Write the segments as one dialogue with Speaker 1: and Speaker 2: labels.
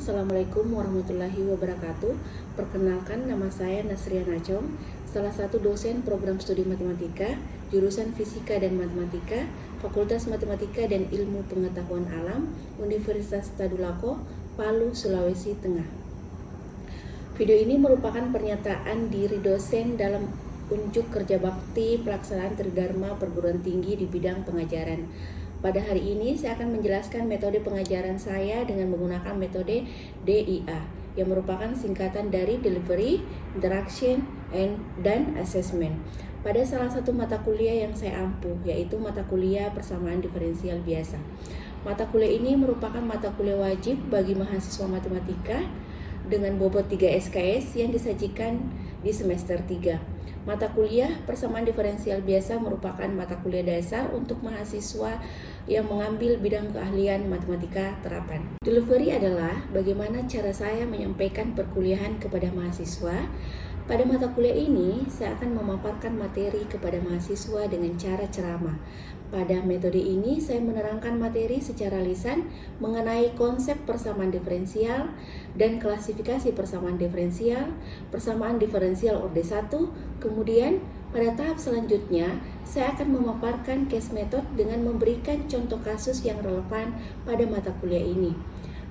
Speaker 1: Assalamualaikum warahmatullahi wabarakatuh. Perkenalkan, nama saya Nasria Nachong, salah satu dosen program studi matematika, jurusan Fisika dan Matematika, Fakultas Matematika dan Ilmu Pengetahuan Alam, Universitas Tadulako, Palu, Sulawesi Tengah. Video ini merupakan pernyataan diri dosen dalam unjuk kerja bakti pelaksanaan Tridharma Perguruan Tinggi di bidang pengajaran. Pada hari ini saya akan menjelaskan metode pengajaran saya dengan menggunakan metode DIA yang merupakan singkatan dari Delivery, Interaction, dan Assessment pada salah satu mata kuliah yang saya ampuh, yaitu mata kuliah persamaan diferensial biasa. Mata kuliah ini merupakan mata kuliah wajib bagi mahasiswa matematika dengan bobot 3 SKS yang disajikan di semester 3. Mata kuliah persamaan diferensial biasa merupakan mata kuliah dasar untuk mahasiswa yang mengambil bidang keahlian matematika terapan. Delivery adalah bagaimana cara saya menyampaikan perkuliahan kepada mahasiswa. Pada mata kuliah ini, saya akan memaparkan materi kepada mahasiswa dengan cara ceramah. Pada metode ini, saya menerangkan materi secara lisan mengenai konsep persamaan diferensial dan klasifikasi persamaan diferensial orde 1. Kemudian, pada tahap selanjutnya, saya akan memaparkan case method dengan memberikan contoh kasus yang relevan pada mata kuliah ini.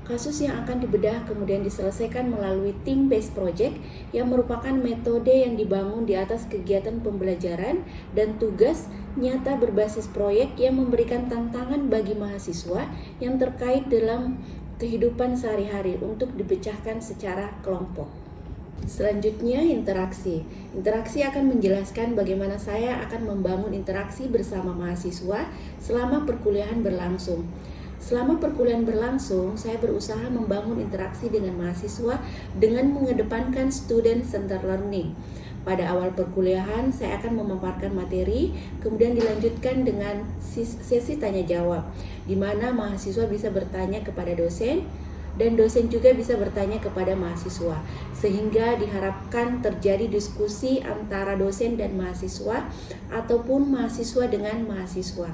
Speaker 1: Kasus yang akan dibedah kemudian diselesaikan melalui team-based project yang merupakan metode yang dibangun di atas kegiatan pembelajaran dan tugas nyata berbasis proyek yang memberikan tantangan bagi mahasiswa yang terkait dalam kehidupan sehari-hari untuk dipecahkan secara kelompok. Selanjutnya, interaksi. Interaksi akan menjelaskan bagaimana saya akan membangun interaksi bersama mahasiswa selama perkuliahan berlangsung. Selama perkuliahan berlangsung, saya berusaha membangun interaksi dengan mahasiswa dengan mengedepankan student-centered learning. Pada awal perkuliahan, saya akan memaparkan materi, kemudian dilanjutkan dengan sesi tanya-jawab, di mana mahasiswa bisa bertanya kepada dosen, dan dosen juga bisa bertanya kepada mahasiswa, sehingga diharapkan terjadi diskusi antara dosen dan mahasiswa, ataupun mahasiswa dengan mahasiswa.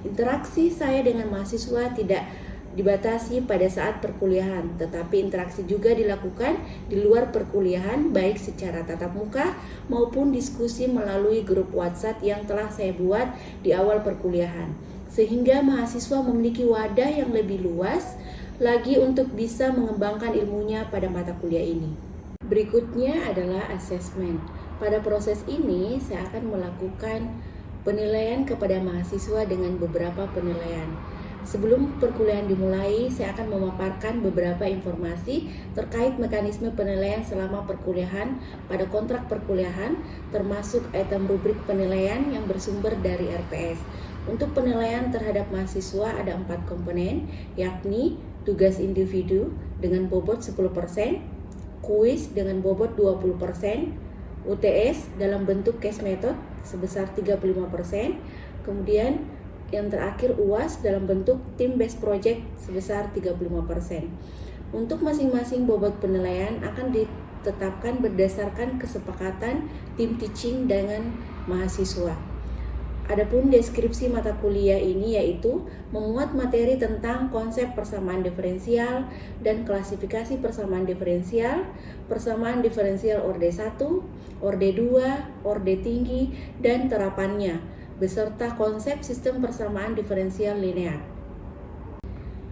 Speaker 1: Interaksi saya dengan mahasiswa tidak dibatasi pada saat perkuliahan, tetapi interaksi juga dilakukan di luar perkuliahan, baik secara tatap muka maupun diskusi melalui grup WhatsApp yang telah saya buat di awal perkuliahan, sehingga mahasiswa memiliki wadah yang lebih luas lagi untuk bisa mengembangkan ilmunya pada mata kuliah ini. Berikutnya adalah assessment. Pada proses ini, saya akan melakukan penilaian kepada mahasiswa dengan beberapa penilaian. Sebelum perkuliahan dimulai, saya akan memaparkan beberapa informasi terkait mekanisme penilaian selama perkuliahan pada kontrak perkuliahan, termasuk item rubrik penilaian yang bersumber dari RPS. Untuk penilaian terhadap mahasiswa ada 4 komponen, yakni tugas individu dengan bobot 10%, kuis dengan bobot 20%, UTS dalam bentuk case method sebesar 35%, kemudian yang terakhir UAS dalam bentuk team-based project sebesar 35%. Untuk masing-masing bobot penilaian akan ditetapkan berdasarkan kesepakatan tim teaching dengan mahasiswa. Adapun deskripsi mata kuliah ini yaitu memuat materi tentang konsep persamaan diferensial dan klasifikasi persamaan diferensial orde 1, orde 2, orde tinggi, dan terapannya, beserta konsep sistem persamaan diferensial linear.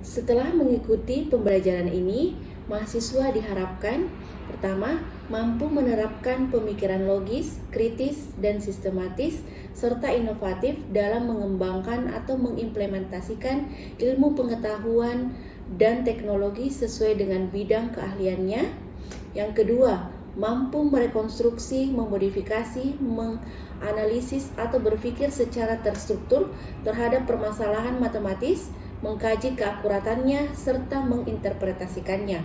Speaker 1: Setelah mengikuti pembelajaran ini, mahasiswa diharapkan pertama, mampu menerapkan pemikiran logis, kritis, dan sistematis, serta inovatif dalam mengembangkan atau mengimplementasikan ilmu pengetahuan dan teknologi sesuai dengan bidang keahliannya. Yang kedua, mampu merekonstruksi, memodifikasi, menganalisis, atau berpikir secara terstruktur terhadap permasalahan matematis, mengkaji keakuratannya, serta menginterpretasikannya.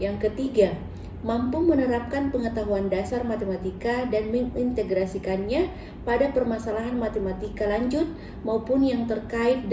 Speaker 1: Yang ketiga, mampu menerapkan pengetahuan dasar matematika dan mengintegrasikannya pada permasalahan matematika lanjut maupun yang terkait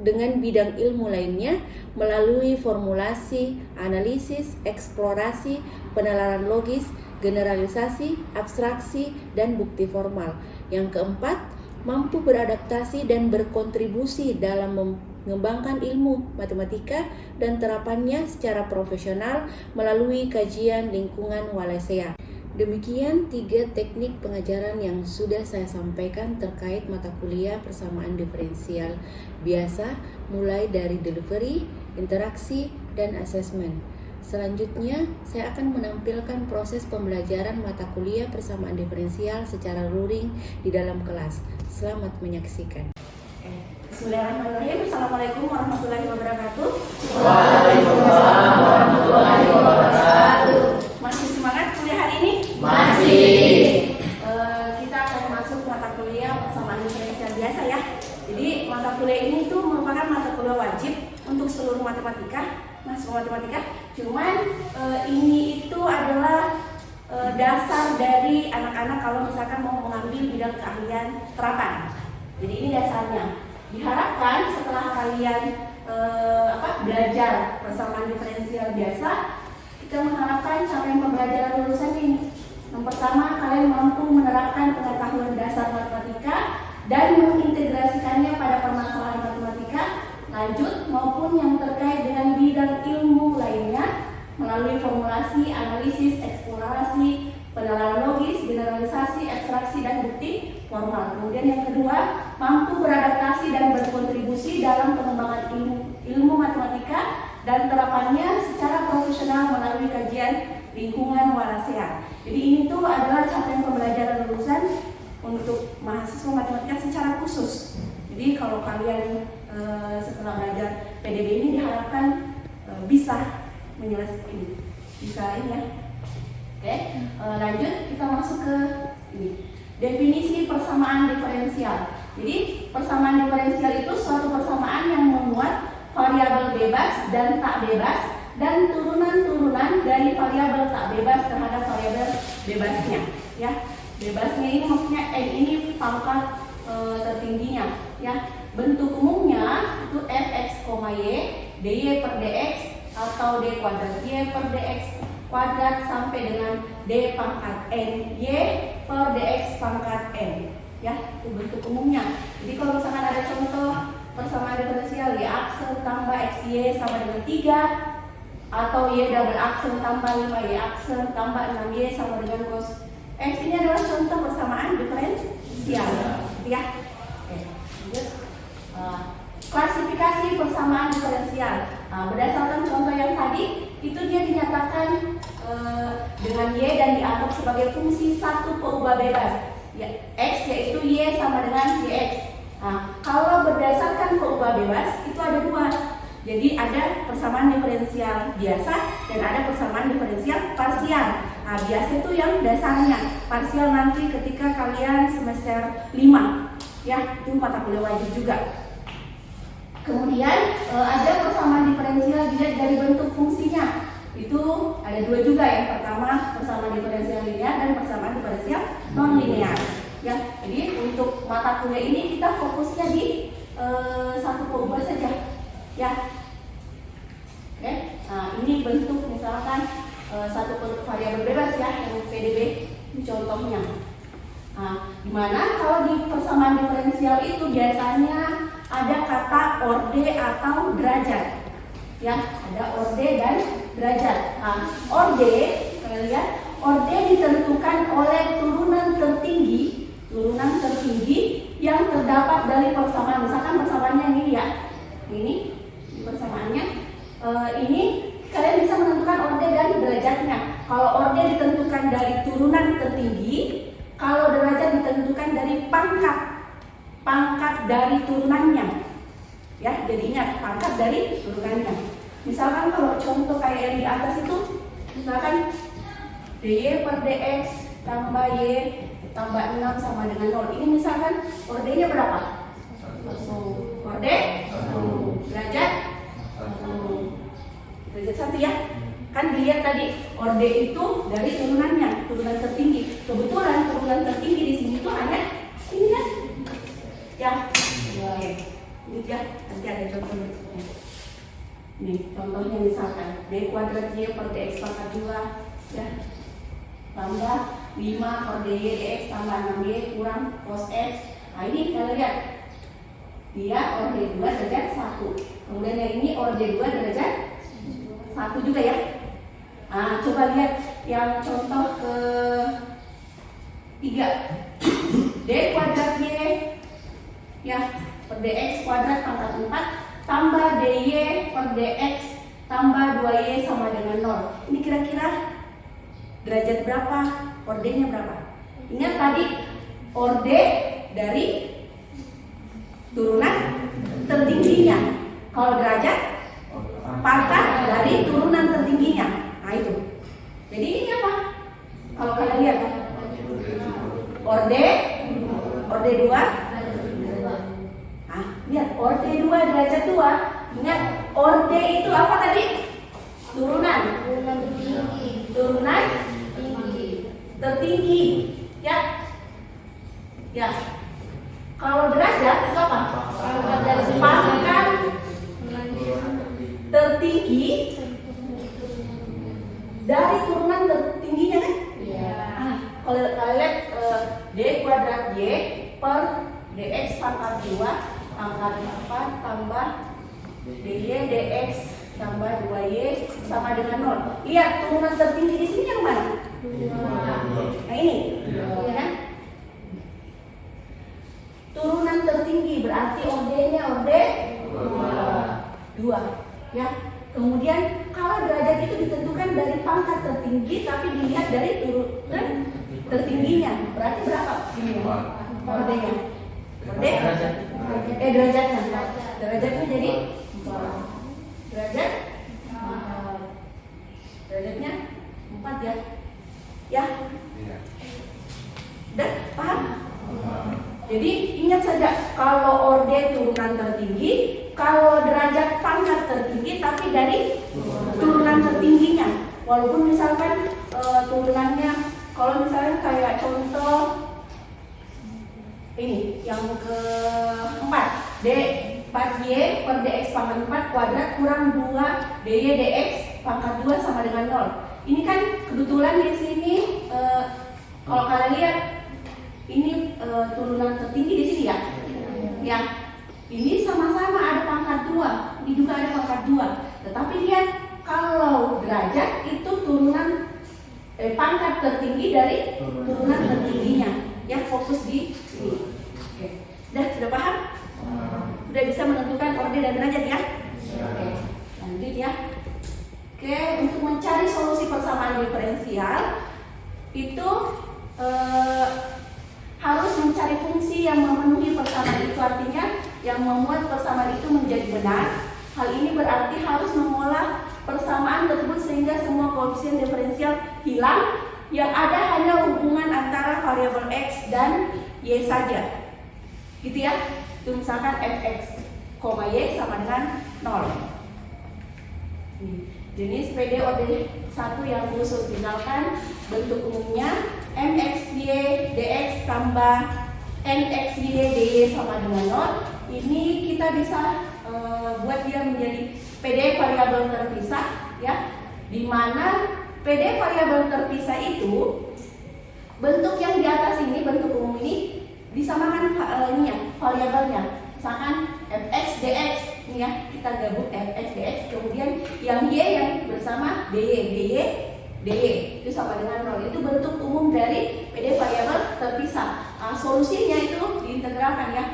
Speaker 1: dengan bidang ilmu lainnya melalui formulasi, analisis, eksplorasi, penalaran logis, generalisasi, abstraksi, dan bukti formal. Yang keempat, mampu beradaptasi dan berkontribusi dalam mengembangkan ilmu matematika dan terapannya secara profesional melalui kajian lingkungan Walesea. Demikian 3 teknik pengajaran yang sudah saya sampaikan terkait mata kuliah persamaan diferensial biasa, mulai dari delivery, interaksi, dan asesmen. Selanjutnya, saya akan menampilkan proses pembelajaran mata kuliah persamaan diferensial secara luring di dalam kelas. Selamat menyaksikan. Bismillahirrahmanirrahim. Assalamualaikum warahmatullahi wabarakatuh.
Speaker 2: Waalaikumsalam warahmatullahi wabarakatuh.
Speaker 1: Masih semangat kuliah hari ini?
Speaker 2: Masih.
Speaker 1: Kita akan masuk mata kuliah persamaan diferensial biasa ya. Jadi mata kuliah ini tuh merupakan mata kuliah wajib untuk seluruh matematika, masuk matematika. Cuman ini itu adalah dasar dari anak-anak kalau misalkan mau mengambil bidang keahlian terapan. Jadi ini dasarnya. Diharapkan setelah kalian belajar persamaan diferensial biasa, kita mengharapkan capaian pembelajaran lulusan ini. Yang pertama, kalian mampu menerapkan pengetahuan dasar matematika dan mengintegrasikannya pada permasalahan matematika lanjut maupun yang terkait dengan bidang ilmu lainnya melalui formulasi, analisis, eksplorasi, penerapan logis, generalisasi, abstraksi, dan bukti formal. Kemudian yang kedua, mampu beradaptasi dan berkontribusi dalam pengembangan ilmu matematika dan terapannya secara profesional melalui kajian lingkungan Walesea. Jadi ini tuh adalah capaian pembelajaran lulusan untuk mahasiswa matematika secara khusus. Jadi kalau kalian setelah belajar PDB ini diharapkan bisa menyelesaikan ini. Bisa ini ya. Oke, lanjut kita masuk ke ini. Definisi persamaan diferensial. Jadi persamaan diferensial itu suatu persamaan yang memuat variabel bebas dan tak bebas dan turunan-turunan dari variabel tak bebas terhadap variabel bebasnya. Ya, bebasnya ini maksudnya n ini pangkat tertingginya. Ya, bentuk umumnya itu fx, y, dy per dx atau d kuadrat y per dx kuadrat sampai dengan d pangkat n y per dx pangkat n. Ya, itu bentuk umumnya. Jadi kalau misalkan ada contoh persamaan diferensial y aksen tambah xy sama dengan 3 atau y double aksen tambah 5y aksen tambah 6y sama dengan cos x, ini adalah contoh persamaan diferensial. Ya. Oke, lanjut. Klasifikasi persamaan diferensial. Berdasarkan contoh yang tadi, itu dia dinyatakan dengan y dan dianggap sebagai fungsi satu peubah bebas. Ya, x yaitu y sama dengan yx. Kalau berdasarkan peubah bebas itu ada 2. Jadi ada persamaan diferensial biasa dan ada persamaan diferensial parsial. Biasa itu yang dasarnya, parsial nanti ketika kalian semester 5. Ya, itu mata kuliah wajib juga. Kemudian ada persamaan diferensial dilihat dari bentuk fungsinya. Itu ada 2 juga. Yang pertama persamaan diferensial linear dan persamaan diferensial non linear. Ya, jadi untuk mata kuliah ini kita fokusnya di satu peubah saja. Ya. Oke. Ini bentuk misalkan satu variabel bebas ya, yang PDB ini contohnya. Dimana kalau di persamaan diferensial itu biasanya ada kata orde atau derajat. Ya, ada orde dan derajat. Orde, kalian lihat, orde ditentukan oleh turunan tertinggi yang terdapat dari persamaan. Misalkan persamaannya ini ya, ini persamaannya. Ini kalian bisa menentukan orde dan derajatnya. Kalau orde ditentukan dari turunan tertinggi, kalau derajat ditentukan dari pangkat dari turunannya. Ya, jadi ingat pangkat dari turunannya. Misalkan kalau contoh kayak yang di atas itu, misalkan dy per dx tambah y tambah 6 sama dengan 0. Ini misalkan ordenya berapa? Orde 1. Derajat 1 ya. Kan dilihat tadi orde itu dari turunannya, turunan tertinggi. Kebetulan turunan tertinggi di sini tuh hanya ini kan? Ya. Oke. Ini ya, nanti ada contoh berikutnya. Nih, contohnya misalkan d kuadrat y per dx pangkat 2 ya. Tambah 5 per dy dx tambah 6y kurang cos x. Ini kalian lihat. dia orde 2 derajat 1. Kemudian yang ini orde 2 derajat 1 juga ya. Nah, coba lihat yang contoh ke 3. D kuadrat Y ya per dx kuadrat pangkat 4 tambah dy per dx tambah 2y sama dengan 0. Ini kira-kira derajat berapa? Ordenya berapa? Ingat tadi orde dari turunan tertingginya. Kalau derajat pangkat dari turunan tertingginya. Nah itu. Jadi ini apa? Kalau kalian lihat orde 2. Nah, lihat orde 2 derajat 2. Ingat orde itu apa tadi? Turunan tertinggi. Ya. Kalau derajat itu apa? Pangkat tertinggi dari turunan tertingginya kan? Iya. Kalau kalian lihat d kuadrat y per dx pangkat 2 pangkat 4 tambah dy dx tambah 2y sama dengan 0. Lihat turunan tertinggi di sini yang mana? Nah ini, ya kan? Turunan tertinggi berarti orde-nya orde 2. Ya. Kemudian kalau derajat itu ditentukan dari pangkat tertinggi tapi dilihat dari turunan tertingginya. Berarti berapa ini? Orde-nya. Derajatnya. Derajatnya jadi derajatnya 4 ya. Ya. Udah paham? Jadi ingat saja kalau orde turunan tertinggi, kalau derajat pangkat tertinggi tapi dari turunan tertingginya. Walaupun misalkan turunannya kalau misalnya kayak contoh ini yang keempat d 4y per dx pangkat 4 kuadrat kurang 2 dy dx pangkat 2 sama dengan 0. Ini kan kebetulan di sini kalau kalian lihat ini turunan tertinggi di sini ya. Ya. Ini sama-sama ada pangkat 2, ini juga ada pangkat 2. Tetapi lihat kalau derajat itu turunan pangkat tertinggi dari turunan tertingginya. Ya, fokus di sini. Oke. Sudah paham? Sudah bisa menentukan orde dan derajat ya? Oke. Lanjut ya. Oke, untuk mencari solusi persamaan diferensial itu harus mencari fungsi yang memenuhi persamaan itu, artinya yang membuat persamaan itu menjadi benar. Hal ini berarti harus mengolah persamaan tersebut sehingga semua koefisien diferensial hilang, yang ada hanya hubungan antara variabel x dan y saja. Gitu ya. Itu misalkan fx, y sama dengan 0. Jenis PDOD 1 yang khusus, misalkan bentuk umumnya mxy dx tambah nxy dy sama dengan 0. Ini kita bisa buat dia menjadi PD variabel terpisah ya, di mana PD variabel terpisah itu bentuk yang di atas ini, bentuk umum ini disamakan variabelnya. Misalkan fx dx ini ya, kita gabung fx dx, kemudian yang y yang bersama dy itu sama dengan 0. Itu bentuk umum dari PD variabel terpisah. Solusinya itu diintegralkan ya.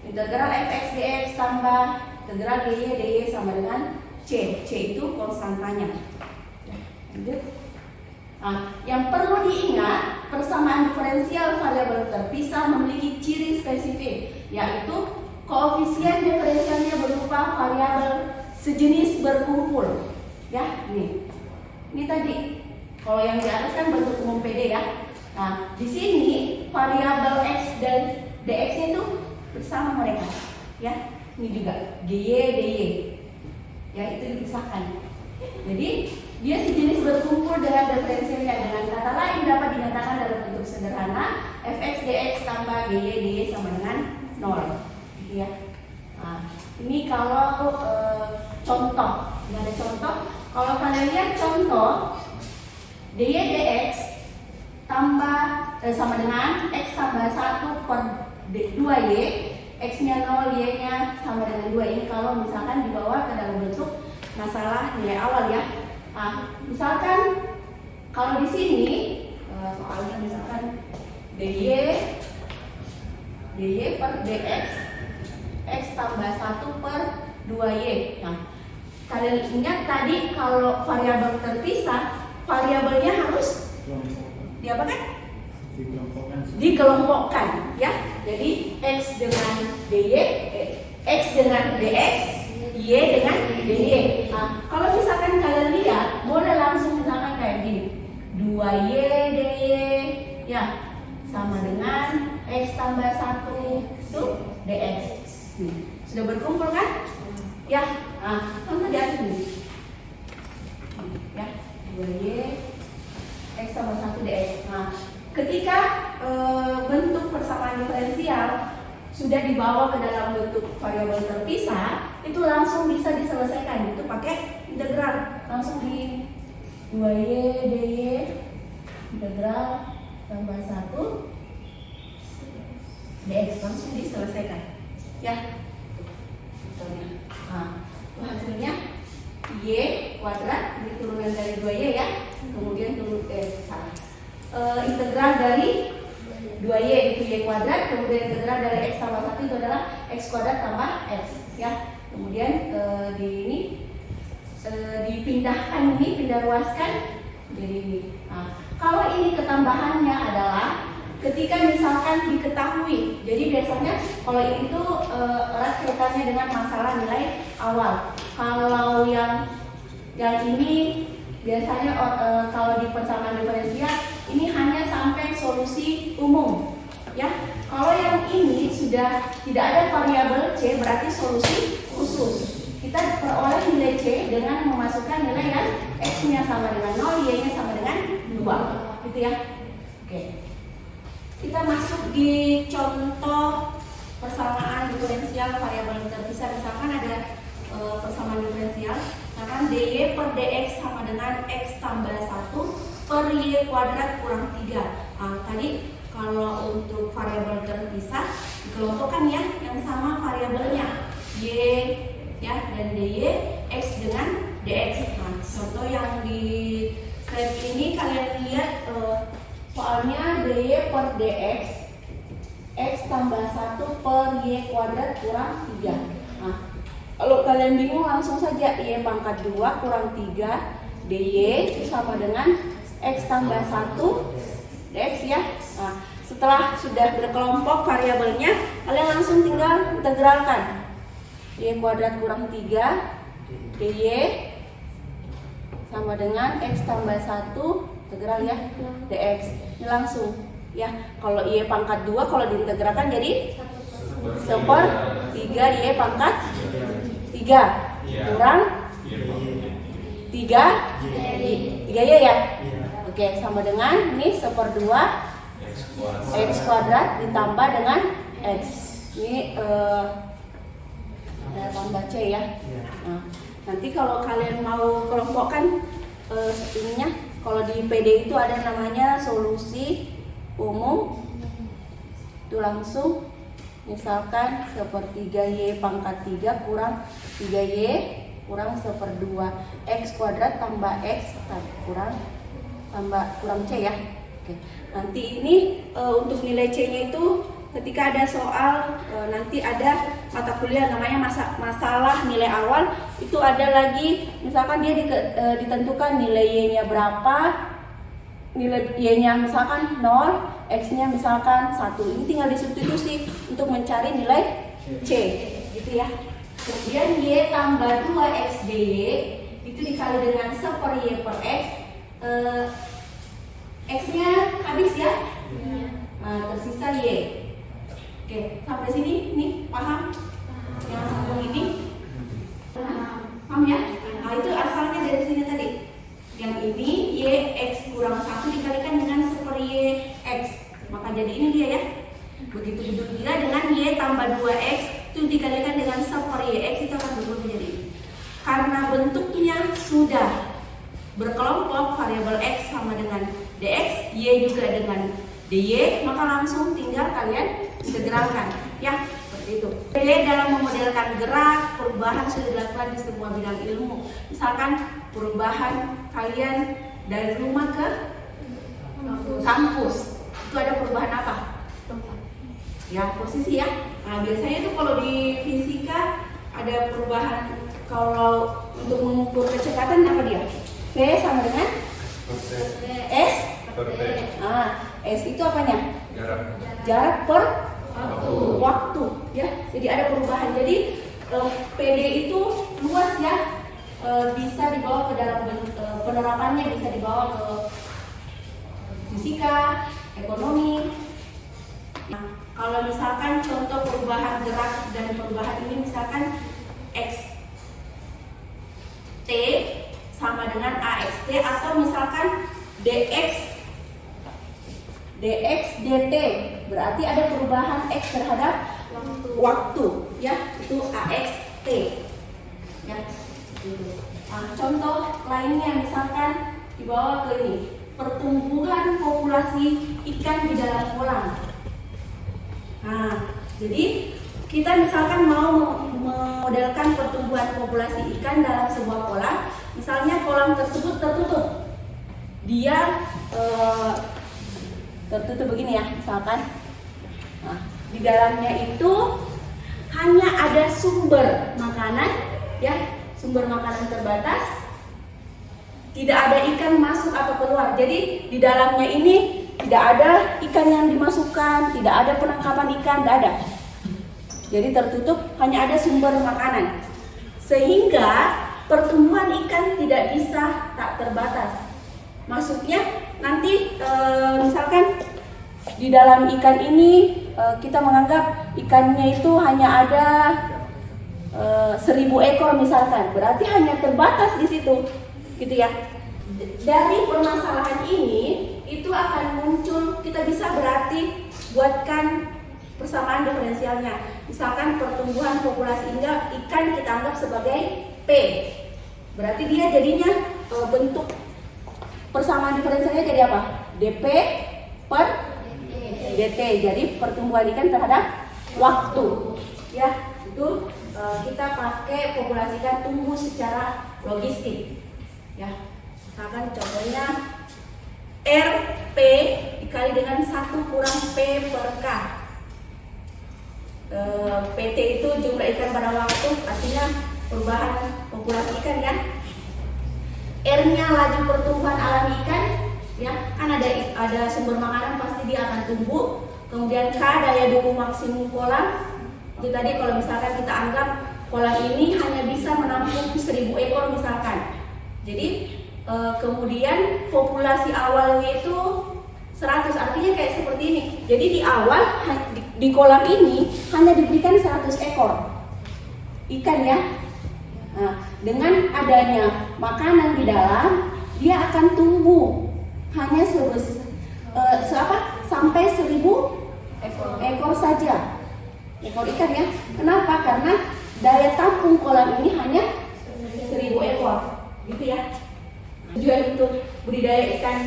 Speaker 1: Integral fx dx tambah integral dy sama dengan c. C itu konstantanya. Lanjut. Yang perlu diingat, persamaan diferensial variabel terpisah memiliki ciri spesifik, yaitu koefisien diferensialnya berupa variabel sejenis berkumpul. Ya, ini tadi. Kalau yang di atas kan bentuk umum PD ya. Nah, di sini variabel x dan dx itu bersama mereka. Ya, ini juga gy dy. Ya, itu dipisahkan. Jadi dia sejenis berkumpul dengan diferensialnya. Dengan kata lain dapat dinyatakan dalam bentuk sederhana fx dx tambah gy dy sama dengan 0. Gitu ya. Nah, ini kalau contoh. Ini ada contoh. Kalau kalian lihat contoh dy dx tambah sama dengan x tambah 1 per 2y, X-nya 0, Y-nya sama dengan 2. Ini kalau misalkan dibawa ke dalam bentuk masalah nilai awal ya. Nah, misalkan kalau di sini soalnya misalkan dy per dx x tambah 1 per 2y. Nah, kalian ingat tadi kalau variabel terpisah, variabelnya harus diapakan? Dikelompokkan ya. Jadi x dengan dy, x dengan dx, y dengan dy. Nah, kalau misalkan kalian lihat, boleh langsung misalkan kayak gini. 2y dy ya sama dengan x tambah 1 itu dx. Sudah berkumpul kan? Ya. Nah, langsung diatur nih. Ya, 2y x tambah 1 dx. Nah, ketika bentuk persamaan diferensial sudah dibawa ke dalam bentuk variabel terpisah, itu langsung bisa diselesaikan. Itu pakai integral. Langsung di 2y dy integral tambah 1 dx langsung diselesaikan. Ya. Nah, hasilnya y kuadrat, ini turunan dari 2y ya. Kemudian integral dari 2y itu y kuadrat, kemudian integral dari x tambah 1 itu adalah x kuadrat tambah x ya. Kemudian dipindahkan ini, pindah ruaskan jadi ini. Nah, kalau ini ketambahannya adalah ketika misalkan diketahui. Jadi biasanya kalau ini tuh erat kaitannya dengan masalah nilai awal. Kalau yang ini biasanya kalau di persamaan diferensial ini hanya sampai solusi umum ya. Kalau yang ini sudah tidak ada variabel c, berarti solusi khusus. Kita peroleh nilai c dengan memasukkan nilai yang x-nya sama dengan 0, y-nya sama dengan 2 gitu ya. Oke, kita masuk di contoh persamaan diferensial variabel terpisah. Misalkan ada persamaan diferensial, misalkan dy per dx sama dengan x tambah 1 per y kuadrat kurang 3. Nah, tadi kalau untuk variabel terpisah dikelompokkan ya, yang sama variabelnya y ya dan dy, x dengan dx. Nah, contoh yang di slide ini kalian lihat soalnya dy per dx x tambah 1 per y kuadrat kurang 3. Nah, kalau kalian bingung langsung saja y pangkat 2 kurang 3 dy itu sama dengan x tambah 1 dx ya. Nah, setelah sudah berkelompok variabelnya, kalian langsung tinggal integralkan. Y kuadrat kurang 3 dy sama dengan x tambah 1 integral ya dx. Ini langsung ya. Kalau y pangkat 2 kalau diintegralkan jadi 1/3 y pangkat 3 kurang 3y ya. Oke, sama dengan ini 1/2 x kuadrat ditambah dengan x. Ini tambah c ya. Nah, nanti kalau kalian mau kelompokkan ininya, kalau di PD itu ada namanya solusi umum. Itu langsung misalkan 1/3y pangkat 3 kurang 3y kurang 1/2 x kuadrat tambah x kurang c ya. Oke. Nanti ini untuk nilai c-nya itu ketika ada soal nanti ada mata kuliah namanya masalah nilai awal, itu ada lagi misalkan dia ditentukan nilai y-nya berapa, nilai y-nya misalkan 0, x-nya misalkan 1. Ini tinggal disubstitusi untuk mencari nilai c gitu ya. Kemudian y tambah 2x dy itu dikali dengan 1/y per x, x-nya habis ya. Nah, tersisa y. Oke, sampai sini nih paham? Yang sambung ini paham ya? Nah, itu asalnya dari sini tadi. Yang ini y x kurang 1 dikalikan dengan 1/y x, maka jadi ini dia ya. Begitu juga dengan y tambah 2x itu dikalikan dengan 1/y x, itu akan berubah menjadi ini. Karena bentuknya sudah berkelompok, variabel x sama dengan dx, y juga dengan dy, maka langsung tinggal kalian integralkan. ya seperti itu. PD dalam memodelkan gerak perubahan sudah dilakukan di semua bidang ilmu. Misalkan perubahan kalian dari rumah ke kampus, itu ada perubahan apa? Ya posisi ya. Nah biasanya itu kalau di fisika ada perubahan, kalau untuk mengukur kecepatan apa dia? V sama dengan S. S itu apanya? Jarak per waktu ya. Jadi ada perubahan. Jadi PD itu luas ya. Bisa dibawa ke dalam penerapannya, bisa dibawa ke fisika, ekonomi. Nah, kalau misalkan contoh perubahan gerak dan perubahan ini misalkan X T sama dengan AXT, atau misalkan DX DT, berarti ada perubahan X terhadap waktu ya, itu AXT ya. Nah, contoh lainnya misalkan dibawa ke ini, pertumbuhan populasi ikan di dalam kolam. Nah, jadi kita misalkan mau memodelkan pertumbuhan populasi ikan dalam sebuah kolam, misalnya kolam tersebut tertutup, dia tertutup begini ya, misalkan. Nah, di dalamnya itu hanya ada sumber makanan, ya, sumber makanan terbatas, tidak ada ikan masuk atau keluar. Jadi di dalamnya ini tidak ada ikan yang dimasukkan, tidak ada penangkapan ikan, tidak ada. Jadi tertutup, hanya ada sumber makanan. Sehingga pertumbuhan ikan tidak bisa tak terbatas. Maksudnya nanti misalkan di dalam ikan ini kita menganggap ikannya itu hanya ada 1000 ekor misalkan, berarti hanya terbatas di situ, gitu ya. Dari permasalahan ini itu akan muncul, kita bisa berarti buatkan persamaan diferensialnya. Misalkan pertumbuhan populasi ikan kita anggap sebagai P, berarti dia jadinya bentuk persamaan diferensialnya jadi apa? DP per DT, jadi pertumbuhan ikan terhadap waktu ya. Itu kita pakai populasi ikan tumbuh secara logistik ya. Misalkan contohnya RP dikali dengan 1 kurang P per K. PT itu jumlah ikan pada waktu, artinya perubahan populasi ikan ya. R-nya laju pertumbuhan alami ikan ya, kan ada sumber makanan pasti dia akan tumbuh. Kemudian K daya dukung maksimum kolam. Itu tadi kalau misalkan kita anggap kolam ini hanya bisa menampung 1000 ekor misalkan. Jadi kemudian populasi awalnya itu 100, artinya kayak seperti ini. Jadi di awal di kolam ini hanya diberikan 100 ekor ikan ya. Nah, dengan adanya makanan di dalam, dia akan tumbuh hanya sampai 1000 ekor saja, ekor ikan ya. Kenapa? Karena daya tampung kolam ini hanya 1000 ekor, gitu ya. Tujuan untuk budidaya ikan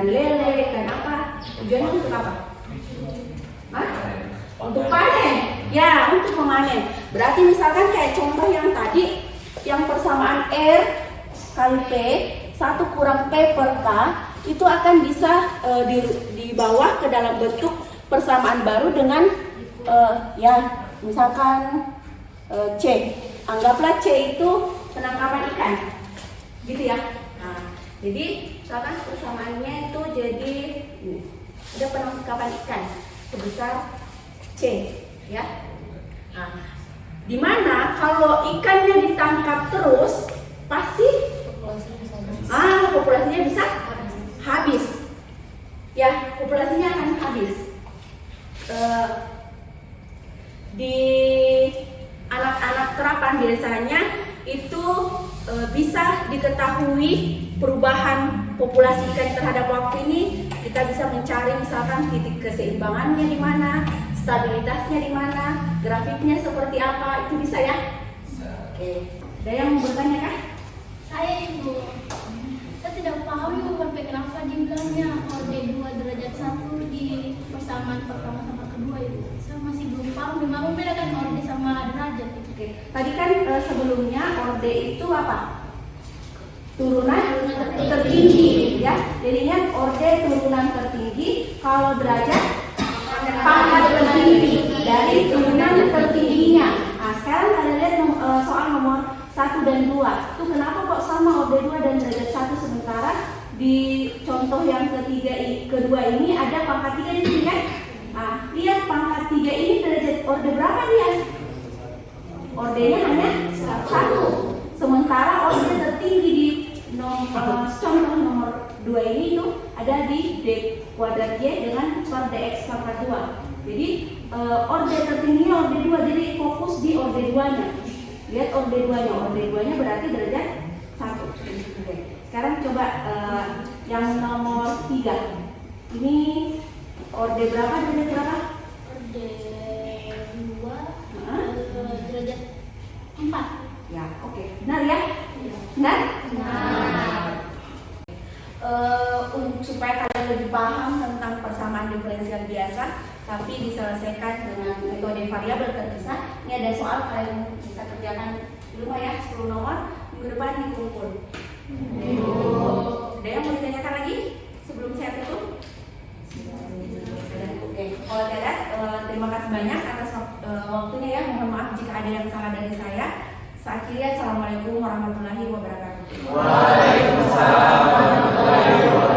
Speaker 1: lele, ikan apa? Tujuannya untuk apa? Hah? Untuk panen. Ya, untuk memanen. Berarti misalkan kayak contoh yang tadi, yang persamaan R kali P 1 kurang P per K itu akan bisa dibawa ke dalam bentuk persamaan baru dengan ya misalkan C. Anggaplah C itu penangkapan ikan, gitu ya. Nah, jadi misalkan persamaannya itu jadi ada penangkapan ikan sebesar C, ya. Nah, dimana kalau ikannya ditangkap terus pasti populasinya bisa habis, ya, populasinya akan habis. Di anak-anak terapan biasanya itu bisa diketahui perubahan populasi ikan terhadap waktu ini. Kita bisa mencari misalkan titik keseimbangannya di mana, stabilitasnya di mana, grafiknya seperti apa, itu bisa ya. Oke. Ada yang bertanya kan?
Speaker 3: Saya Ibu, saya tidak paham Ibu kenapa dibilangnya D2 derajat 1 di persamaan pertama sama kedua itu? Saya masih belum paham. Memang membedakan orde sama derajat.
Speaker 1: Oke, tadi kan sebelumnya orde itu apa? Turunan tertinggi, ya. Jadinya orde turunan tertinggi, kalau derajat pangkat tertinggi dari turunan tertingginya. Nah, sekarang kalian lihat soal nomor 1 dan 2. Itu kenapa kok sama orde 2 dan derajat 1, sementara di contoh yang kedua ini ada pangkat 3 di sini kan? Nah, lihat pangkat 3 ini derajat orde berapa dia? Ordenya hanya 1. Sementara orde tertinggi di contoh nomor 2 ini tuh ada di D kuadrat Y dengan per DX pangkat 2. Jadi orde tertingginya orde 2, jadi fokus di orde 2-nya. Lihat orde 2-nya, orde 2-nya berarti derajat 1. Oke. Sekarang coba yang nomor 3. Ini orde berapa, derajat berapa?
Speaker 3: Orde 2 derajat 4.
Speaker 1: Ya, oke. Benar ya? Benar? Supaya kalian lebih paham tentang persamaan diferensial biasa, tapi diselesaikan dengan metode variabel terpisah. Ini ada soal kalian bisa kerjakan di rumah ya, 10 nomor. Minggu depan dikumpul. Ada yang mau ditanyakan lagi sebelum saya tutup? Oke, kalau tidak, terima kasih banyak atas waktunya ya. Mohon maaf jika ada yang salah dari saya. Akhirnya, assalamualaikum warahmatullahi wabarakatuh.
Speaker 2: Waalaikumsalam warahmatullahi wabarakatuh.